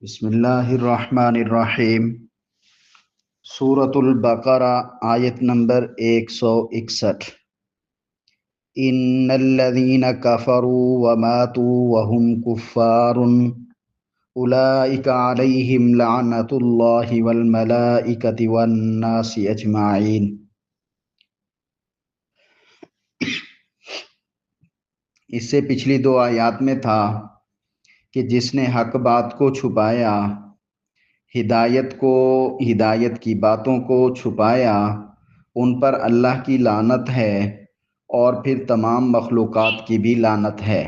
بسم اللہ الرحمن الرحیم۔ سورۃ البقرہ آیت نمبر 161۔ ان الذین کفروا وماتوا وهم کفار اولئک علیہم لعنۃ اللہ والملائکۃ والناس اجمعین۔ اس سے پچھلی دو آیات میں تھا کہ جس نے حق بات کو چھپایا، ہدایت کی باتوں کو چھپایا، ان پر اللہ کی لعنت ہے اور پھر تمام مخلوقات کی بھی لعنت ہے۔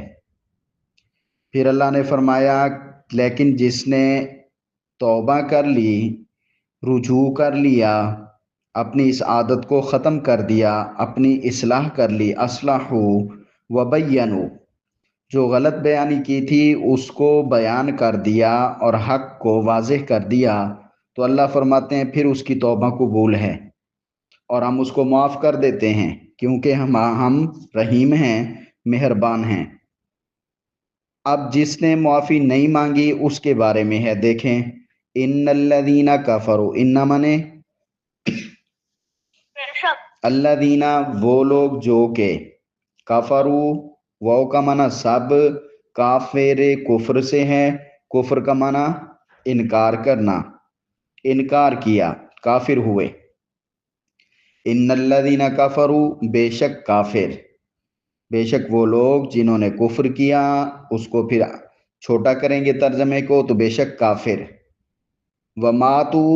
پھر اللہ نے فرمایا لیکن جس نے توبہ کر لی، رجوع کر لیا، اپنی اس عادت کو ختم کر دیا، اپنی اصلاح کر لی، اصلحوا وبینوا، جو غلط بیانی کی تھی اس کو بیان کر دیا اور حق کو واضح کر دیا، تو اللہ فرماتے ہیں پھر اس کی توبہ قبول ہے اور ہم اس کو معاف کر دیتے ہیں، کیونکہ ہم رحیم ہیں، مہربان ہیں۔ اب جس نے معافی نہیں مانگی اس کے بارے میں ہے، دیکھیں ان الذین کفروا، ان منے الذین وہ لوگ جو کہ کفروا، واو کا معنی سب، کافر کفر سے ہے، کفر کا معنی انکار کرنا، انکار کیا، کافر ہوئے۔ ان الذین کفروا، بے شک کافر، بے شک وہ لوگ جنہوں نے کفر کیا، اس کو پھر چھوٹا کریں گے ترجمے کو تو بے شک کافر۔ وماتوا،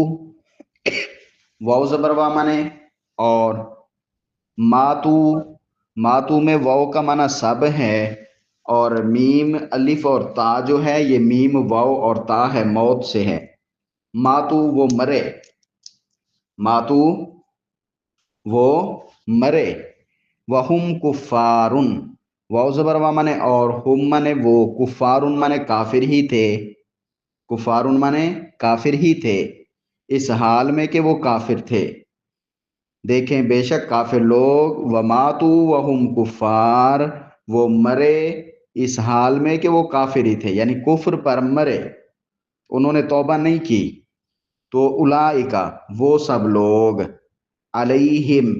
واو زبر وا مانے، اور ماتو میں واو کا معنی سب ہے، اور میم الف اور تا جو ہے یہ میم واو اور تا ہے، موت سے ہے۔ ماتو وہ مرے، ماتو وہ مرے، وہم کفارن، واو زبر وا مانے اور ہم مانے وہ، کفارن مانے کافر ہی تھے، کفارن مانے کافر ہی تھے، اس حال میں کہ وہ کافر تھے۔ دیکھیں بے شک کافر لوگ، وماتوا وہم کفار، وہ مرے اس حال میں کہ وہ کافر ہی تھے، یعنی کفر پر مرے، انہوں نے توبہ نہیں کی۔ تو اولئکا وہ سب لوگ، علیہم،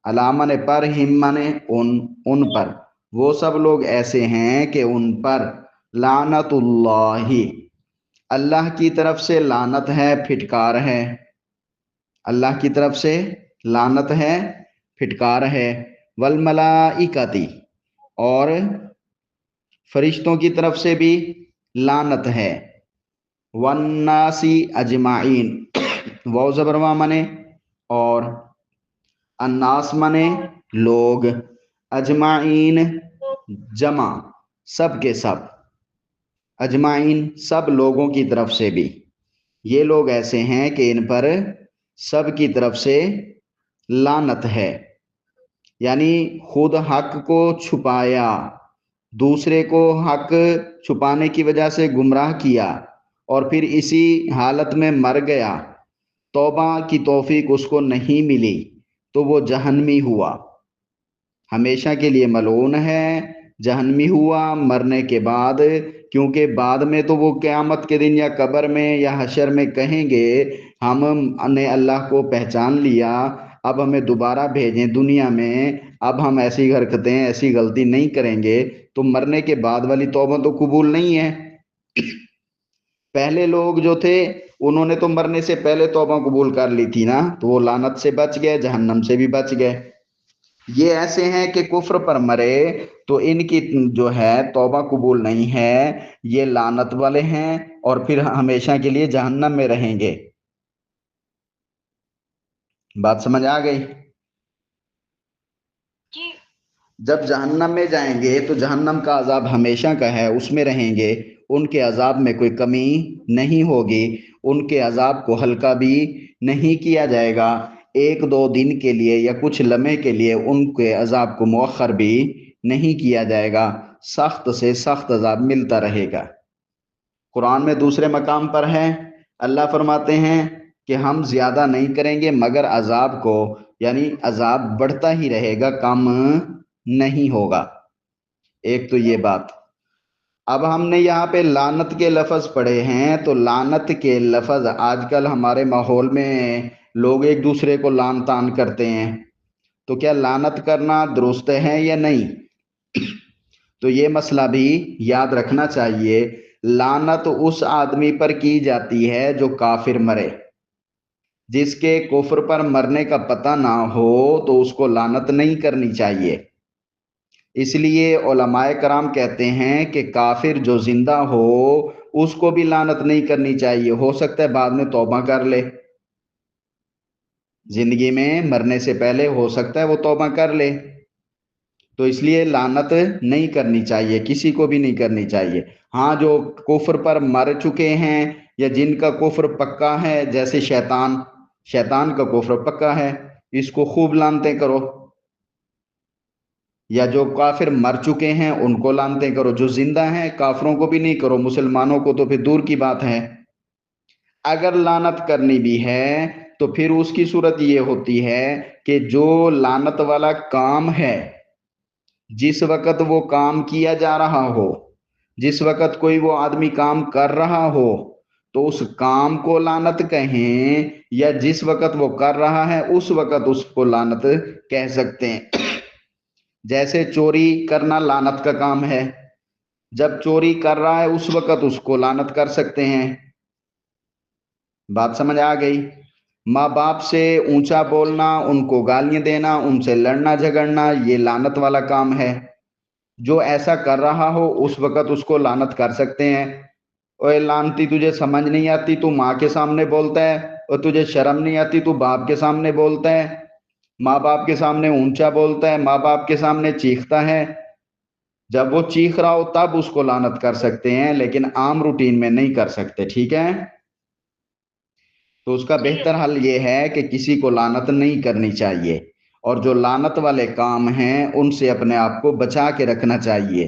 علامہ نے پر، ہم مانے ان پر، وہ سب لوگ ایسے ہیں کہ ان پر لعنت اللہ، اللہ کی طرف سے لعنت ہے، پھٹکار ہے، اللہ کی طرف سے لعنت ہے، پھٹکار ہے، والملائکۃ، اور فرشتوں کی طرف سے بھی لعنت ہے، والناس اجمعین، واو زبر وا مانے اور الناس مانے لوگ، اجمعین جمع، سب کے سب، اجمعین سب لوگوں کی طرف سے بھی، یہ لوگ ایسے ہیں کہ ان پر سب کی طرف سے لعنت ہے، یعنی خود حق کو چھپایا، دوسرے کو حق چھپانے کی وجہ سے گمراہ کیا اور پھر اسی حالت میں مر گیا، توبہ کی توفیق اس کو نہیں ملی تو وہ جہنمی ہوا، ہمیشہ کے لیے ملعون ہے، جہنمی ہوا مرنے کے بعد، کیونکہ بعد میں تو وہ قیامت کے دن یا قبر میں یا حشر میں کہیں گے ہم نے اللہ کو پہچان لیا، اب ہمیں دوبارہ بھیجیں دنیا میں، اب ہم ایسی حرکتیں ایسی غلطی نہیں کریں گے، تو مرنے کے بعد والی توبہ تو قبول نہیں ہے۔ پہلے لوگ جو تھے انہوں نے تو مرنے سے پہلے توبہ قبول کر لی تھی نا، تو وہ لعنت سے بچ گئے، جہنم سے بھی بچ گئے۔ یہ ایسے ہیں کہ کفر پر مرے تو ان کی جو ہے توبہ قبول نہیں ہے، یہ لعنت والے ہیں اور پھر ہمیشہ کے لیے جہنم میں رہیں گے۔ بات سمجھ آ گئی؟ جب جہنم میں جائیں گے تو جہنم کا عذاب ہمیشہ کا ہے، اس میں رہیں گے، ان کے عذاب میں کوئی کمی نہیں ہوگی، ان کے عذاب کو ہلکا بھی نہیں کیا جائے گا، ایک دو دن کے لیے یا کچھ لمحے کے لیے ان کے عذاب کو مؤخر بھی نہیں کیا جائے گا، سخت سے سخت عذاب ملتا رہے گا۔ قرآن میں دوسرے مقام پر ہے، اللہ فرماتے ہیں کہ ہم زیادہ نہیں کریں گے مگر عذاب کو، یعنی عذاب بڑھتا ہی رہے گا، کم نہیں ہوگا۔ ایک تو یہ بات۔ اب ہم نے یہاں پہ لعنت کے لفظ پڑھے ہیں، تو لعنت کے لفظ آج کل ہمارے ماحول میں لوگ ایک دوسرے کو لعن طعن کرتے ہیں، تو کیا لعنت کرنا درست ہے یا نہیں؟ تو یہ مسئلہ بھی یاد رکھنا چاہیے۔ لعنت اس آدمی پر کی جاتی ہے جو کافر مرے، جس کے کفر پر مرنے کا پتہ نہ ہو تو اس کو لعنت نہیں کرنی چاہیے۔ اس لیے علماء کرام کہتے ہیں کہ کافر جو زندہ ہو اس کو بھی لعنت نہیں کرنی چاہیے، ہو سکتا ہے بعد میں توبہ کر لے، زندگی میں مرنے سے پہلے ہو سکتا ہے وہ توبہ کر لے، تو اس لیے لعنت نہیں کرنی چاہیے، کسی کو بھی نہیں کرنی چاہیے۔ ہاں جو کفر پر مر چکے ہیں یا جن کا کفر پکا ہے، جیسے شیطان کا کفر پکا ہے، اس کو خوب لعنتیں کرو، یا جو کافر مر چکے ہیں ان کو لعنتیں کرو، جو زندہ ہیں کافروں کو بھی نہیں کرو، مسلمانوں کو تو پھر دور کی بات ہے۔ اگر لعنت کرنی بھی ہے تو پھر اس کی صورت یہ ہوتی ہے کہ جو لعنت والا کام ہے، جس وقت وہ کام کیا جا رہا ہو، جس وقت کوئی وہ آدمی کام کر رہا ہو، تو اس کام کو لعنت کہیں، یا جس وقت وہ کر رہا ہے اس وقت اس کو لعنت کہہ سکتے ہیں۔ جیسے چوری کرنا لعنت کا کام ہے، جب چوری کر رہا ہے اس وقت اس کو لعنت کر سکتے ہیں۔ بات سمجھ آ گئی؟ ماں باپ سے اونچا بولنا، ان کو گالیاں دینا، ان سے لڑنا جھگڑنا، یہ لعنت والا کام ہے۔ جو ایسا کر رہا ہو اس وقت اس کو لعنت کر سکتے ہیں۔ اوے لعنتی، تجھے سمجھ نہیں آتی، تو ماں کے سامنے بولتا ہے، اور تجھے شرم نہیں آتی، تو باپ کے سامنے بولتا ہے، ماں باپ کے سامنے اونچا بولتا ہے، ماں باپ کے سامنے چیختا ہے۔ جب وہ چیخ رہا ہو تب اس کو لعنت کر سکتے ہیں، لیکن عام روٹین میں نہیں کر سکتے، ٹھیک ہے؟ تو اس کا بہتر حل یہ ہے کہ کسی کو لعنت نہیں کرنی چاہیے، اور جو لعنت والے کام ہیں ان سے اپنے آپ کو بچا کے رکھنا چاہیے۔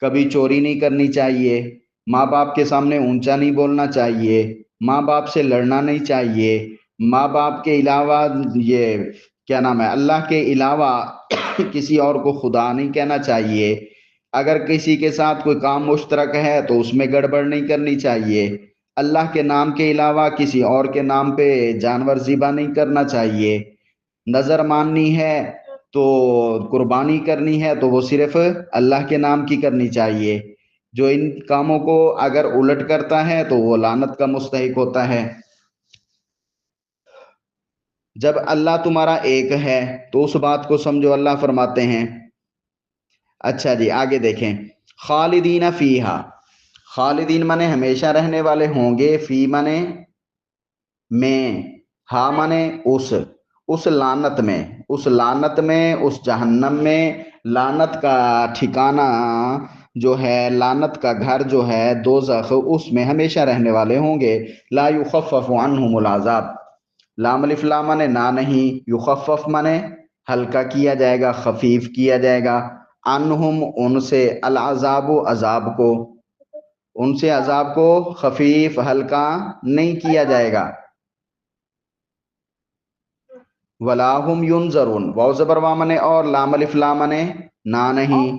کبھی چوری نہیں کرنی چاہیے، ماں باپ کے سامنے اونچا نہیں بولنا چاہیے، ماں باپ سے لڑنا نہیں چاہیے، ماں باپ کے علاوہ یہ کیا نام ہے، اللہ کے علاوہ کسی اور کو خدا نہیں کہنا چاہیے۔ اگر کسی کے ساتھ کوئی کام مشترک ہے تو اس میں گڑبڑ نہیں کرنی چاہیے۔ اللہ کے نام کے علاوہ کسی اور کے نام پہ جانور ذبح نہیں کرنا چاہیے۔ نظر ماننی ہے تو قربانی کرنی ہے تو وہ صرف اللہ کے نام کی کرنی چاہیے۔ جو ان کاموں کو اگر الٹ کرتا ہے تو وہ لعنت کا مستحق ہوتا ہے۔ جب اللہ تمہارا ایک ہے تو اس بات کو سمجھو، اللہ فرماتے ہیں۔ اچھا جی، آگے دیکھیں۔ خالدین فیہا، خالدین مانے ہمیشہ رہنے والے ہوں گے، فی مانے میں، ہا مانے اس لعنت میں، اس لعنت میں، اس جہنم میں، لعنت کا ٹھکانہ جو ہے، لعنت کا گھر جو ہے دوزخ، اس میں ہمیشہ رہنے والے ہوں گے۔ لا یخفف عنہم العذاب، لام الف لام مانے نہ نہیں، یخفف مانے ہلکا کیا جائے گا، خفیف کیا جائے گا، عنہم ان سے، العذاب عذاب کو، ان سے عذاب کو خفیف ہلکا نہیں کیا جائے گا۔ ولا هم ينظرون، واو زبر وا منے اور لام الف لام منے نہ نہیں،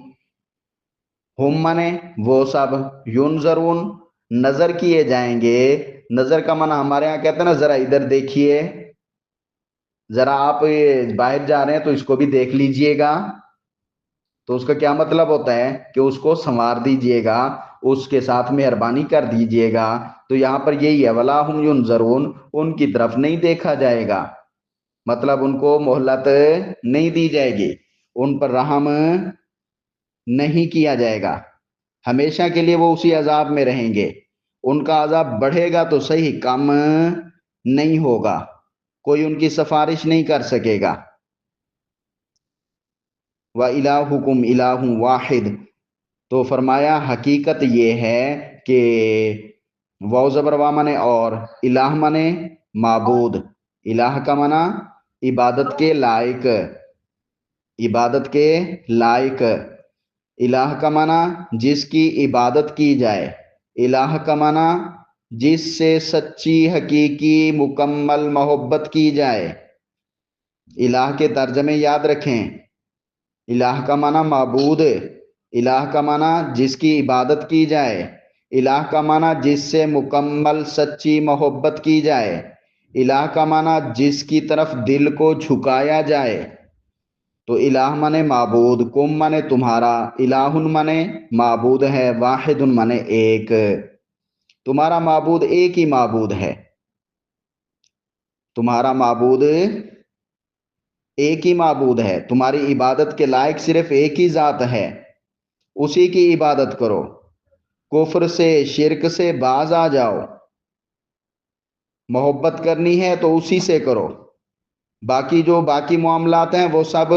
ہم منے وہ سب، ينظرون نظر کیے جائیں گے۔ نظر کا معنی ہمارے ہاں کہتے ہیں نا، ذرا ادھر دیکھیے، ذرا آپ باہر جا رہے ہیں تو اس کو بھی دیکھ لیجئے گا، تو اس کا کیا مطلب ہوتا ہے کہ اس کو سنوار دیجئے گا، اس کے ساتھ مہربانی کر دیجئے گا۔ تو یہاں پر یہی ہے، ولا هم ينظرون، ان کی طرف نہیں دیکھا جائے گا، مطلب ان کو مہلت نہیں دی جائے گی، ان پر رحم نہیں کیا جائے گا، ہمیشہ کے لیے وہ اسی عذاب میں رہیں گے۔ ان کا عذاب بڑھے گا تو صحیح، کم نہیں ہوگا، کوئی ان کی سفارش نہیں کر سکے گا۔ وَإِلَٰهُكُمْ إِلَٰهٌ وَاحِدٌ، تو فرمایا حقیقت یہ ہے کہ واو زبر وا منے اور، الہ منے معبود، الہ کا معنی عبادت کے لائق، عبادت کے لائق، الہ کا معنی جس کی عبادت کی جائے، الہ کا معنی جس سے سچی حقیقی مکمل محبت کی جائے۔ الہ کے ترجمے یاد رکھیں، الہ کا معنی معبود، الہ کا معنی جس کی عبادت کی جائے، الہ کا معنی جس سے مکمل سچی محبت کی جائے، الہ کا معنی جس کی طرف دل کو جھکایا جائے۔ تو الہ مانے معبود، کم مانے تمہارا، الہ مانے معبود ہے، واحد مانے ایک، تمہارا معبود ایک ہی معبود ہے، تمہارا معبود ایک ہی معبود ہے، تمہاری عبادت کے لائق صرف ایک ہی ذات ہے، اسی کی عبادت کرو، کفر سے شرک سے باز آ جاؤ، محبت کرنی ہے تو اسی سے کرو، باقی جو باقی معاملات ہیں وہ سب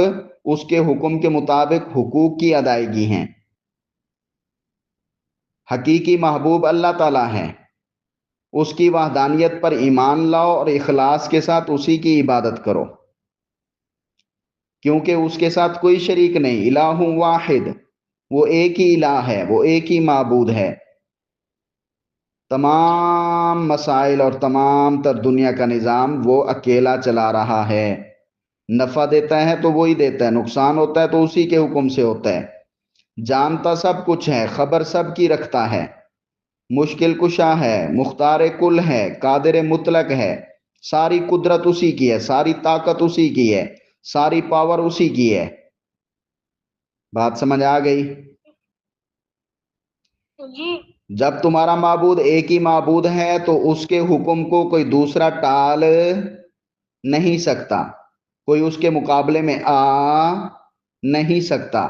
اس کے حکم کے مطابق حقوق کی ادائیگی ہیں۔ حقیقی محبوب اللہ تعالیٰ ہے، اس کی وحدانیت پر ایمان لاؤ اور اخلاص کے ساتھ اسی کی عبادت کرو، کیونکہ اس کے ساتھ کوئی شریک نہیں، الہ واحد، وہ ایک ہی الہ ہے، وہ ایک ہی معبود ہے، تمام مسائل اور تمام تر دنیا کا نظام وہ اکیلا چلا رہا ہے، نفع دیتا ہے تو وہی دیتا ہے، نقصان ہوتا ہے تو اسی کے حکم سے ہوتا ہے، جانتا سب کچھ ہے، خبر سب کی رکھتا ہے، مشکل کشا ہے، مختار کل ہے، قادر مطلق ہے، ساری قدرت اسی کی ہے، ساری طاقت اسی کی ہے، ساری پاور اسی کی ہے۔ بات سمجھ آ گئی؟ جی۔ جب تمہارا معبود ایک ہی معبود ہے تو اس کے حکم کو کوئی دوسرا ٹال نہیں سکتا، کوئی اس کے مقابلے میں آ نہیں سکتا۔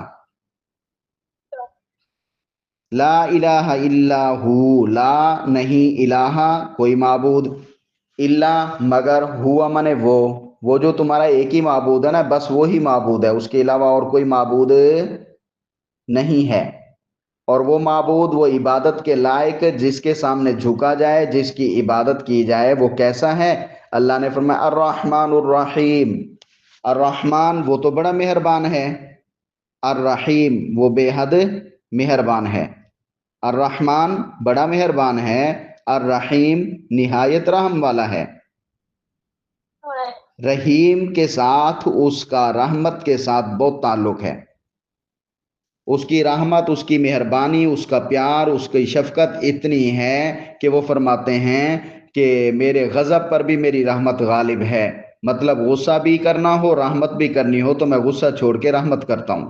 لا الہ الا ہو، لا نہیں، الہ کوئی معبود، الا مگر، ہوا منے وہ جو تمہارا ایک ہی معبود ہے نا، بس وہی معبود ہے، اس کے علاوہ اور کوئی معبود نہیں ہے، اور وہ معبود، وہ عبادت کے لائق جس کے سامنے جھکا جائے، جس کی عبادت کی جائے، وہ کیسا ہے؟ اللہ نے فرمایا الرحمن الرحیم، الرحمن وہ تو بڑا مہربان ہے، الرحیم وہ بے حد مہربان ہے، الرحمن بڑا مہربان ہے، الرحیم نہایت رحم والا ہے۔ رحیم کے ساتھ اس کا رحمت کے ساتھ بہت تعلق ہے، اس کی رحمت، اس کی مہربانی، اس کا پیار، اس کی شفقت اتنی ہے کہ وہ فرماتے ہیں کہ میرے غضب پر بھی میری رحمت غالب ہے، مطلب غصہ بھی کرنا ہو، رحمت بھی کرنی ہو تو میں غصہ چھوڑ کے رحمت کرتا ہوں،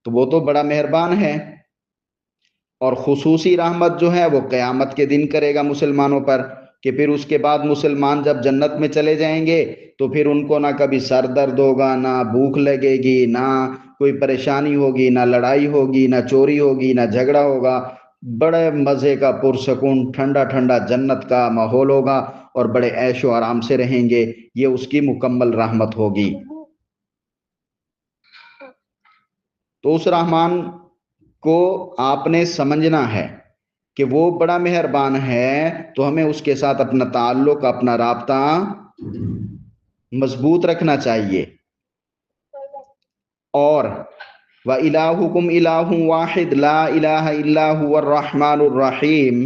تو وہ تو بڑا مہربان ہے۔ اور خصوصی رحمت جو ہے وہ قیامت کے دن کرے گا مسلمانوں پر، کہ پھر اس کے بعد مسلمان جب جنت میں چلے جائیں گے تو پھر ان کو نہ کبھی سر درد ہوگا، نہ بھوک لگے گی، نہ کوئی پریشانی ہوگی، نہ لڑائی ہوگی، نہ چوری ہوگی، نہ جھگڑا ہوگا، بڑے مزے کا پرسکون ٹھنڈا ٹھنڈا جنت کا ماحول ہوگا اور بڑے عیش و آرام سے رہیں گے، یہ اس کی مکمل رحمت ہوگی۔ تو اس رحمان کو آپ نے سمجھنا ہے کہ وہ بڑا مہربان ہے، تو ہمیں اس کے ساتھ اپنا تعلق، اپنا رابطہ مضبوط رکھنا چاہیے۔ اور وَإِلَٰهُكُمْ إِلَٰهٌ وَاحِدٌ لَا إِلَٰهَ إِلَّا هُوَ الرَّحْمَٰنُ الرَّحِيمُ،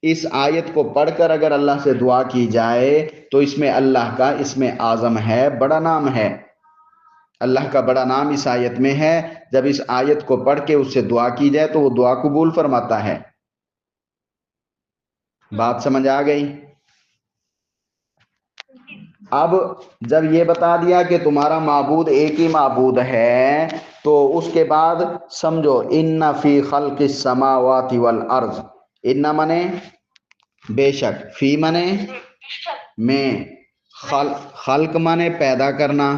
اس آیت کو پڑھ کر اگر اللہ سے دعا کی جائے تو اس میں اللہ کا اسم اعظم ہے، بڑا نام ہے، اللہ کا بڑا نام اس آیت میں ہے، جب اس آیت کو پڑھ کے اس سے دعا کی جائے تو وہ دعا قبول فرماتا ہے۔ بات سمجھ آ گئی؟ اب جب یہ بتا دیا کہ تمہارا معبود ایک ہی معبود ہے تو اس کے بعد سمجھو ان فی خلق السماوات والارض، ان منے بے شک، فی منے میں، خلق منے پیدا کرنا،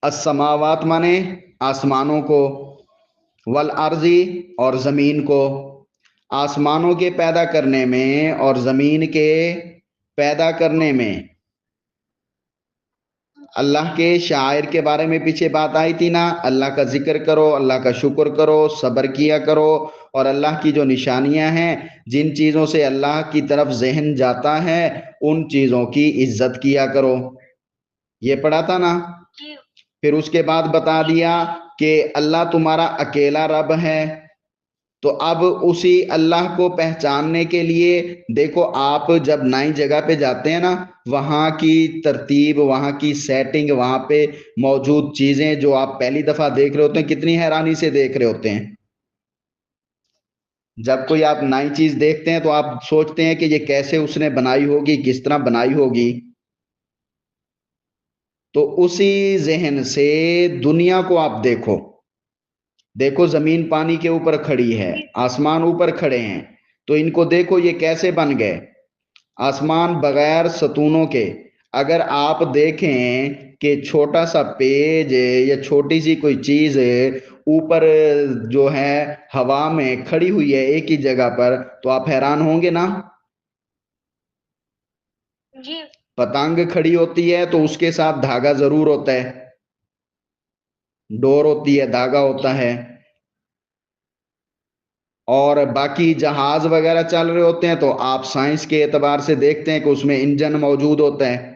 السماوات منے آسمانوں کو، والارضی اور زمین کو، آسمانوں کے پیدا کرنے میں اور زمین کے پیدا کرنے میں اللہ کے شاعر کے بارے میں پیچھے بات آئی تھی نا، اللہ کا ذکر کرو، اللہ کا شکر کرو، صبر کیا کرو، اور اللہ کی جو نشانیاں ہیں، جن چیزوں سے اللہ کی طرف ذہن جاتا ہے ان چیزوں کی عزت کیا کرو، یہ پڑھا تھا نا۔ پھر اس کے بعد بتا دیا کہ اللہ تمہارا اکیلا رب ہے، تو اب اسی اللہ کو پہچاننے کے لیے دیکھو، آپ جب نئی جگہ پہ جاتے ہیں نا، وہاں کی ترتیب، وہاں کی سیٹنگ، وہاں پہ موجود چیزیں جو آپ پہلی دفعہ دیکھ رہے ہوتے ہیں، کتنی حیرانی سے دیکھ رہے ہوتے ہیں۔ جب کوئی آپ نئی چیز دیکھتے ہیں تو آپ سوچتے ہیں کہ یہ کیسے اس نے بنائی ہوگی، کس طرح بنائی ہوگی۔ تو اسی ذہن سے دنیا کو آپ دیکھو، دیکھو زمین پانی کے اوپر کھڑی ہے، آسمان اوپر کھڑے ہیں، تو ان کو دیکھو یہ کیسے بن گئے۔ آسمان بغیر ستونوں کے، اگر آپ دیکھیں کہ چھوٹا سا پیج یا چھوٹی سی کوئی چیز اوپر جو ہے ہوا میں کھڑی ہوئی ہے ایک ہی جگہ پر، تو آپ حیران ہوں گے نا۔ جی پتنگ کھڑی ہوتی ہے تو اس کے ساتھ دھاگا ضرور ہوتا ہے، ڈور ہوتی ہے، دھاگا ہوتا ہے۔ اور باقی جہاز وغیرہ چل رہے ہوتے ہیں تو آپ سائنس کے اعتبار سے دیکھتے ہیں کہ اس میں انجن موجود ہوتا ہے،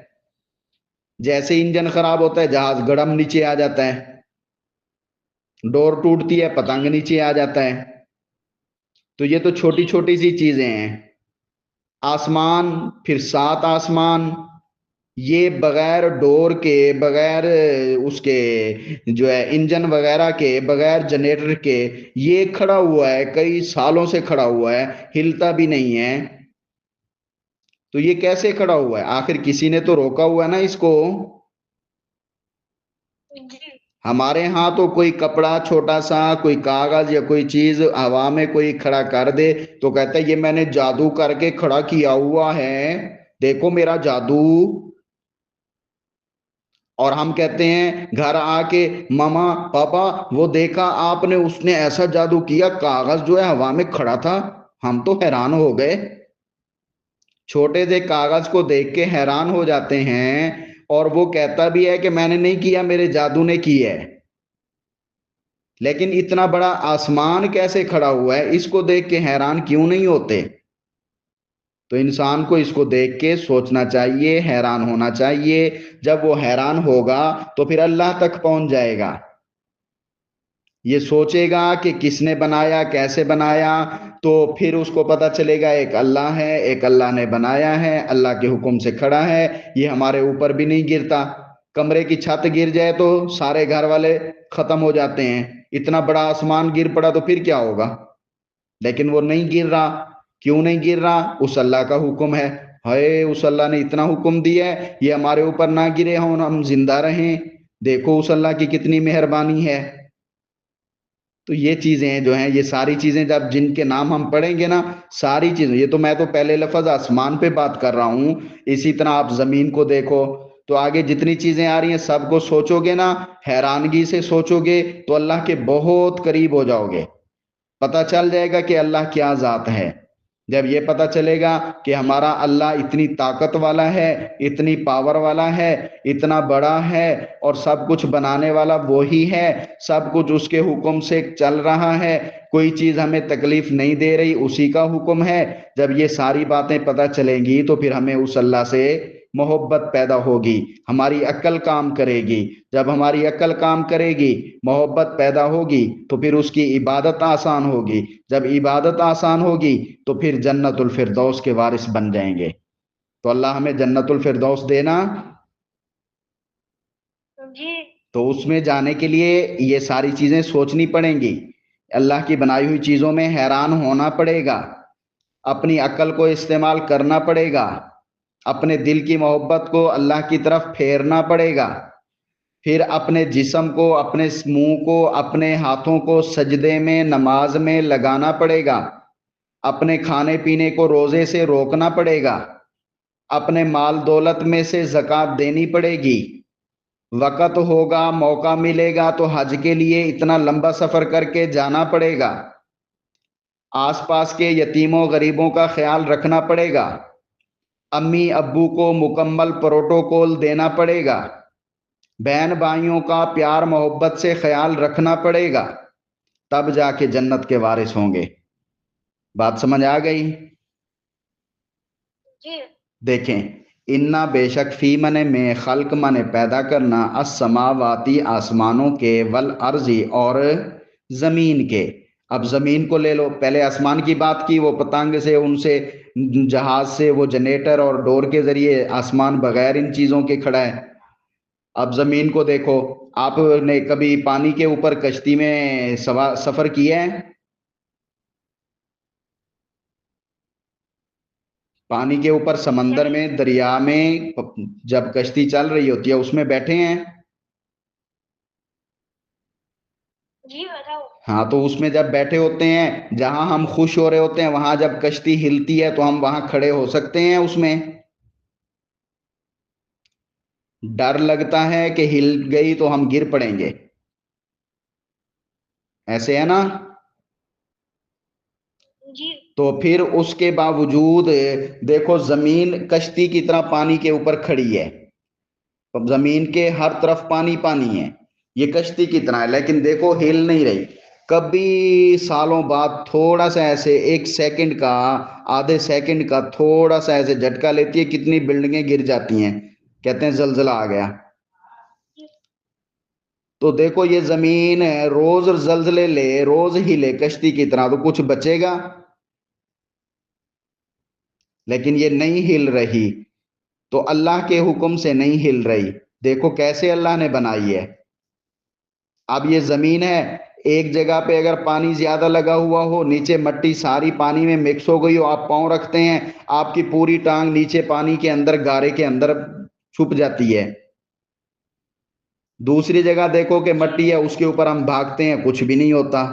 جیسے انجن خراب ہوتا ہے جہاز گڑم نیچے آ جاتا ہے، ڈور ٹوٹتی ہے پتنگ نیچے آ جاتا ہے۔ تو یہ تو چھوٹی چھوٹی سی چیزیں ہیں۔ آسمان، پھر 7 آسمان، یہ بغیر ڈور کے، بغیر اس کے جو ہے انجن وغیرہ کے، بغیر جنریٹر کے یہ کھڑا ہوا ہے، کئی سالوں سے کھڑا ہوا ہے، ہلتا بھی نہیں ہے۔ تو یہ کیسے کھڑا ہوا ہے؟ آخر کسی نے تو روکا ہوا ہے نا اس کو۔ ہمارے ہاں تو کوئی کپڑا چھوٹا سا، کوئی کاغذ یا کوئی چیز ہوا میں کوئی کھڑا کر دے تو کہتا ہے یہ میں نے جادو کر کے کھڑا کیا ہوا ہے، دیکھو میرا جادو۔ اور ہم کہتے ہیں گھر آ کے، ماما پاپا وہ دیکھا آپ نے، اس نے ایسا جادو کیا، کاغذ جو ہے ہوا میں کھڑا تھا۔ ہم تو حیران ہو گئے، چھوٹے سے کاغذ کو دیکھ کے حیران ہو جاتے ہیں، اور وہ کہتا بھی ہے کہ میں نے نہیں کیا، میرے جادو نے کی ہے۔ لیکن اتنا بڑا آسمان کیسے کھڑا ہوا ہے، اس کو دیکھ کے حیران کیوں نہیں ہوتے؟ تو انسان کو اس کو دیکھ کے سوچنا چاہیے، حیران ہونا چاہیے۔ جب وہ حیران ہوگا تو پھر اللہ تک پہنچ جائے گا۔ یہ سوچے گا کہ کس نے بنایا، کیسے بنایا، تو پھر اس کو پتا چلے گا ایک اللہ ہے، ایک اللہ نے بنایا ہے، اللہ کے حکم سے کھڑا ہے، یہ ہمارے اوپر بھی نہیں گرتا۔ کمرے کی چھت گر جائے تو سارے گھر والے ختم ہو جاتے ہیں، اتنا بڑا آسمان گر پڑا تو پھر کیا ہوگا؟ لیکن وہ نہیں گر رہا، کیوں نہیں گر رہا؟ اس اللہ کا حکم ہے۔ ہائے، اس اللہ نے اتنا حکم دیا ہے یہ ہمارے اوپر نہ گرے ہوں، ہم زندہ رہیں، دیکھو اس اللہ کی کتنی مہربانی ہے۔ تو یہ چیزیں جو ہیں، یہ ساری چیزیں جب جن کے نام ہم پڑھیں گے نا، ساری چیزیں، یہ تو میں تو پہلے لفظ آسمان پہ بات کر رہا ہوں، اسی طرح آپ زمین کو دیکھو، تو آگے جتنی چیزیں آ رہی ہیں سب کو سوچو گے نا، حیرانگی سے سوچو گے تو اللہ کے بہت قریب ہو جاؤ گے، پتہ چل جائے گا کہ اللہ کیا ذات ہے۔ جب یہ پتہ چلے گا کہ ہمارا اللہ اتنی طاقت والا ہے، اتنی پاور والا ہے، اتنا بڑا ہے، اور سب کچھ بنانے والا وہی ہے، سب کچھ اس کے حکم سے چل رہا ہے، کوئی چیز ہمیں تکلیف نہیں دے رہی، اسی کا حکم ہے، جب یہ ساری باتیں پتہ چلیں گی تو پھر ہمیں اس اللہ سے محبت پیدا ہوگی، ہماری عقل کام کرے گی۔ جب ہماری عقل کام کرے گی، محبت پیدا ہوگی، تو پھر اس کی عبادت آسان ہوگی، جب عبادت آسان ہوگی تو پھر جنت الفردوس کے وارث بن جائیں گے۔ تو اللہ ہمیں جنت الفردوس دینا۔ جی تو اس میں جانے کے لیے یہ ساری چیزیں سوچنی پڑیں گی، اللہ کی بنائی ہوئی چیزوں میں حیران ہونا پڑے گا، اپنی عقل کو استعمال کرنا پڑے گا، اپنے دل کی محبت کو اللہ کی طرف پھیرنا پڑے گا، پھر اپنے جسم کو، اپنے منہ کو، اپنے ہاتھوں کو سجدے میں، نماز میں لگانا پڑے گا، اپنے کھانے پینے کو روزے سے روکنا پڑے گا، اپنے مال دولت میں سے زکوٰۃ دینی پڑے گی، وقت ہوگا، موقع ملے گا تو حج کے لیے اتنا لمبا سفر کر کے جانا پڑے گا، آس پاس کے یتیموں غریبوں کا خیال رکھنا پڑے گا، امی ابو کو مکمل پروٹوکول دینا پڑے گا، بہن بھائیوں کا پیار محبت سے خیال رکھنا پڑے گا، تب جا کے جنت کے وارث ہوں گے۔ بات سمجھ آ گئی؟ جی دیکھیں، انا بے شک فی منے میں، خلق منے پیدا کرنا، السماواتی آسمانوں کے، والارضی اور زمین کے، اب زمین کو لے لو، پہلے آسمان کی بات کی، وہ پتنگ سے، ان سے، جہاز سے، وہ جنریٹر اور ڈور کے ذریعے آسمان بغیر ان چیزوں کے کھڑا ہے۔ اب زمین کو دیکھو، آپ نے کبھی پانی کے اوپر کشتی میں سفر کیا ہے؟ پانی کے اوپر سمندر میں، دریا میں جب کشتی چل رہی ہوتی ہے اس میں بیٹھے ہیں؟ جی بتاؤ۔ ہاں، تو اس میں جب بیٹھے ہوتے ہیں، جہاں ہم خوش ہو رہے ہوتے ہیں وہاں جب کشتی ہلتی ہے تو ہم وہاں کھڑے ہو سکتے ہیں اس میں؟ ڈر لگتا ہے کہ ہل گئی تو ہم گر پڑیں گے، ایسے ہے نا؟ جی تو پھر اس کے باوجود دیکھو زمین کشتی کی طرح پانی کے اوپر کھڑی ہے، زمین کے ہر طرف پانی پانی ہے، یہ کشتی کی طرح ہے، لیکن دیکھو ہل نہیں رہی۔ کبھی سالوں بعد تھوڑا سا ایسے ایک سیکنڈ کا، آدھے سیکنڈ کا تھوڑا سا ایسے جھٹکا لیتی ہے، کتنی بلڈنگیں گر جاتی ہیں، کہتے ہیں زلزلہ آ گیا۔ تو دیکھو یہ زمین روز زلزلے لے، روز ہلے کشتی کی طرح، تو کچھ بچے گا؟ لیکن یہ نہیں ہل رہی، تو اللہ کے حکم سے نہیں ہل رہی۔ دیکھو کیسے اللہ نے بنائی ہے۔ اب یہ زمین ہے، ایک جگہ پہ اگر پانی زیادہ لگا ہوا ہو، نیچے مٹی ساری پانی میں مکس ہو گئی ہو، آپ پاؤں رکھتے ہیں، آپ کی پوری ٹانگ نیچے پانی کے اندر، گارے کے اندر چھپ جاتی ہے۔ دوسری جگہ دیکھو کہ مٹی ہے، اس کے اوپر ہم بھاگتے ہیں، کچھ بھی نہیں ہوتا۔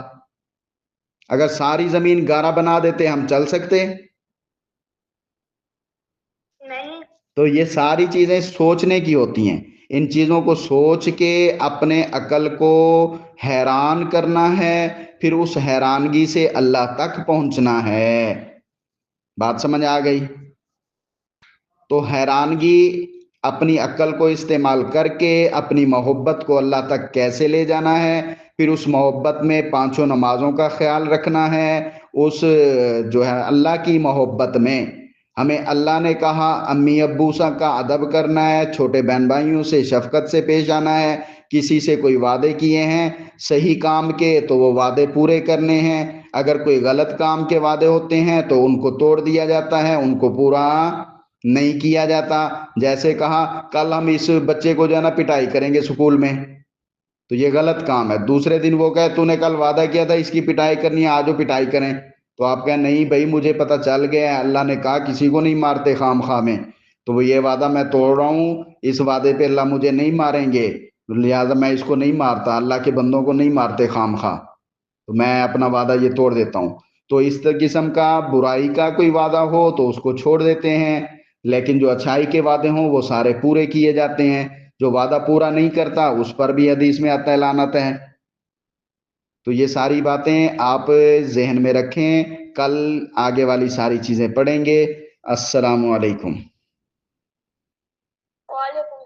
اگر ساری زمین گارا بنا دیتے ہم چل سکتے؟ نہیں۔ تو یہ ساری چیزیں سوچنے کی ہوتی ہیں، ان چیزوں کو سوچ کے اپنے عقل کو حیران کرنا ہے، پھر اس حیرانگی سے اللہ تک پہنچنا ہے۔ بات سمجھ آ گئی؟ تو حیرانگی اپنی عقل کو استعمال کر کے اپنی محبت کو اللہ تک کیسے لے جانا ہے، پھر اس محبت میں پانچوں نمازوں کا خیال رکھنا ہے، اس جو ہے اللہ کی محبت میں ہمیں اللہ نے کہا امی ابو سا کا ادب کرنا ہے، چھوٹے بہن بھائیوں سے شفقت سے پیش آنا ہے، کسی سے کوئی وعدے کیے ہیں صحیح کام کے تو وہ وعدے پورے کرنے ہیں، اگر کوئی غلط کام کے وعدے ہوتے ہیں تو ان کو توڑ دیا جاتا ہے، ان کو پورا نہیں کیا جاتا۔ جیسے کہا کل ہم اس بچے کو جو ہے نا پٹائی کریں گے سکول میں، تو یہ غلط کام ہے۔ دوسرے دن وہ کہے تو نے کل وعدہ کیا تھا اس کی پٹائی کرنی ہے، آجو پٹائی کریں، تو آپ کہیں نہیں بھائی مجھے پتہ چل گیا ہے، اللہ نے کہا کسی کو نہیں مارتے خام خواہ میں، تو وہ یہ وعدہ میں توڑ رہا ہوں، اس وعدے پہ اللہ مجھے نہیں ماریں گے، لہٰذا میں اس کو نہیں مارتا، اللہ کے بندوں کو نہیں مارتے خام خواہ، تو میں اپنا وعدہ یہ توڑ دیتا ہوں۔ تو اس قسم کا برائی کا کوئی وعدہ ہو تو اس کو چھوڑ دیتے ہیں، لیکن جو اچھائی کے وعدے ہوں وہ سارے پورے کیے جاتے ہیں۔ جو وعدہ پورا نہیں کرتا اس پر بھی حدیث میں آتا ہے لعنت ہے۔ تو یہ ساری باتیں آپ ذہن میں رکھیں، کل آگے والی ساری چیزیں پڑھیں گے۔ السلام علیکم۔ وعلیکم